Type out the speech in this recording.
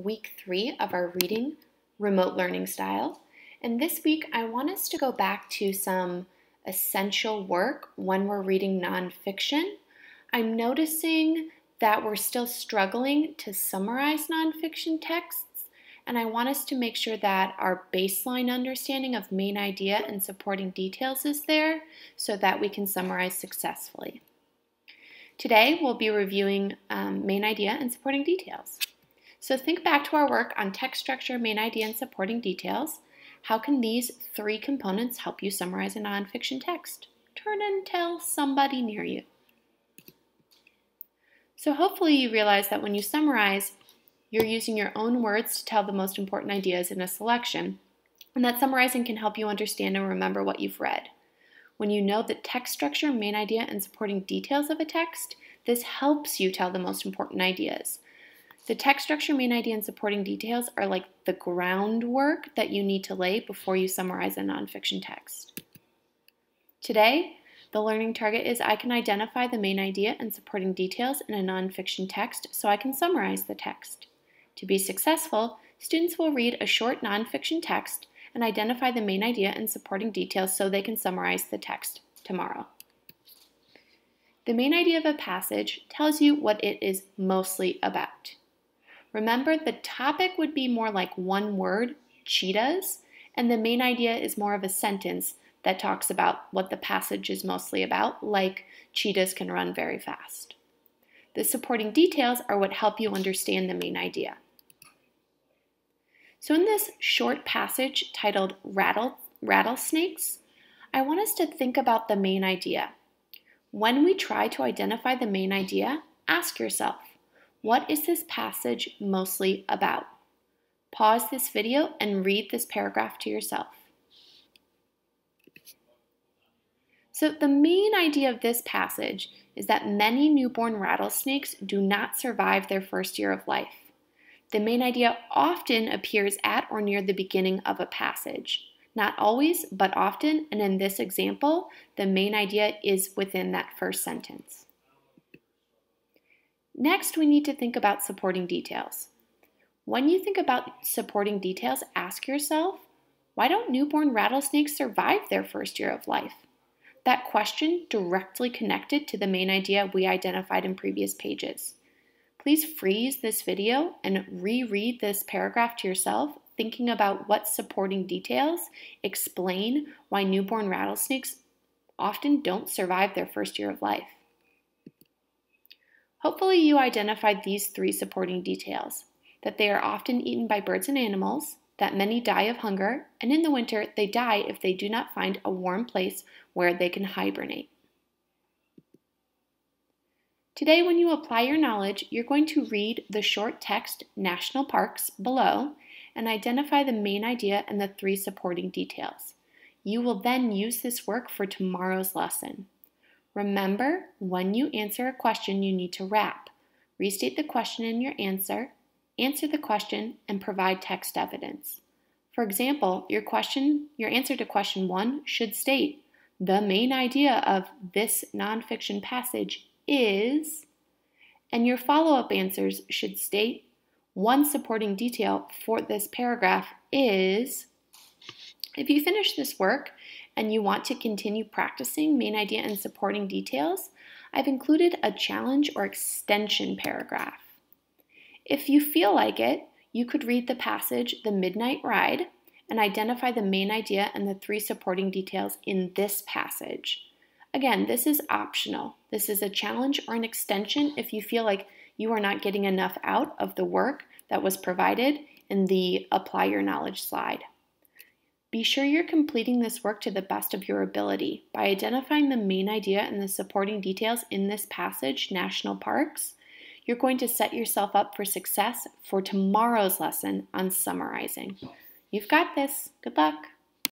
week 3 of our reading remote learning style. And this week I want us to go back to some essential work when we're reading nonfiction. I'm noticing that we're still struggling to summarize nonfiction texts, and I want us to make sure that our baseline understanding of main idea and supporting details is there so that we can summarize successfully. Today we'll be reviewing main idea and supporting details. So think back to our work on text structure, main idea, and supporting details. How can these 3 components help you summarize a nonfiction text? Turn and tell somebody near you. So hopefully you realize that when you summarize, you're using your own words to tell the most important ideas in a selection, and that summarizing can help you understand and remember what you've read. When you know the text structure, main idea, and supporting details of a text, this helps you tell the most important ideas. The text structure, main idea, and supporting details are like the groundwork that you need to lay before you summarize a nonfiction text. Today, the learning target is I can identify the main idea and supporting details in a nonfiction text so I can summarize the text. To be successful, students will read a short nonfiction text and identify the main idea and supporting details so they can summarize the text tomorrow. The main idea of a passage tells you what it is mostly about. Remember, the topic would be more like one word, cheetahs, and the main idea is more of a sentence that talks about what the passage is mostly about, like cheetahs can run very fast. The supporting details are what help you understand the main idea. So in this short passage titled Rattlesnakes, I want us to think about the main idea. When we try to identify the main idea, ask yourself, what is this passage mostly about? Pause this video and read this paragraph to yourself. So the main idea of this passage is that many newborn rattlesnakes do not survive their first year of life. The main idea often appears at or near the beginning of a passage. Not always, but often, and in this example, the main idea is within that first sentence. Next, we need to think about supporting details. When you think about supporting details, ask yourself, why don't newborn rattlesnakes survive their first year of life? That question directly connected to the main idea we identified in previous pages. Please freeze this video and reread this paragraph to yourself, thinking about what supporting details explain why newborn rattlesnakes often don't survive their first year of life. Hopefully you identified these 3 supporting details, that they are often eaten by birds and animals, that many die of hunger, and in the winter they die if they do not find a warm place where they can hibernate. Today, when you apply your knowledge, you're going to read the short text National Parks below and identify the main idea and the 3 supporting details. You will then use this work for tomorrow's lesson. Remember, when you answer a question, you need to wrap. Restate the question in your answer the question, and provide text evidence. For example, your answer to question 1 should state, the main idea of this nonfiction passage is, and your follow-up answers should state, one supporting detail for this paragraph is. If you finish this work and you want to continue practicing main idea and supporting details, I've included a challenge or extension paragraph. If you feel like it, you could read the passage The Midnight Ride and identify the main idea and the 3 supporting details in this passage. Again, this is optional. This is a challenge or an extension if you feel like you are not getting enough out of the work that was provided in the Apply Your Knowledge slide. Be sure you're completing this work to the best of your ability. By identifying the main idea and the supporting details in this passage, National Parks, you're going to set yourself up for success for tomorrow's lesson on summarizing. You've got this. Good luck.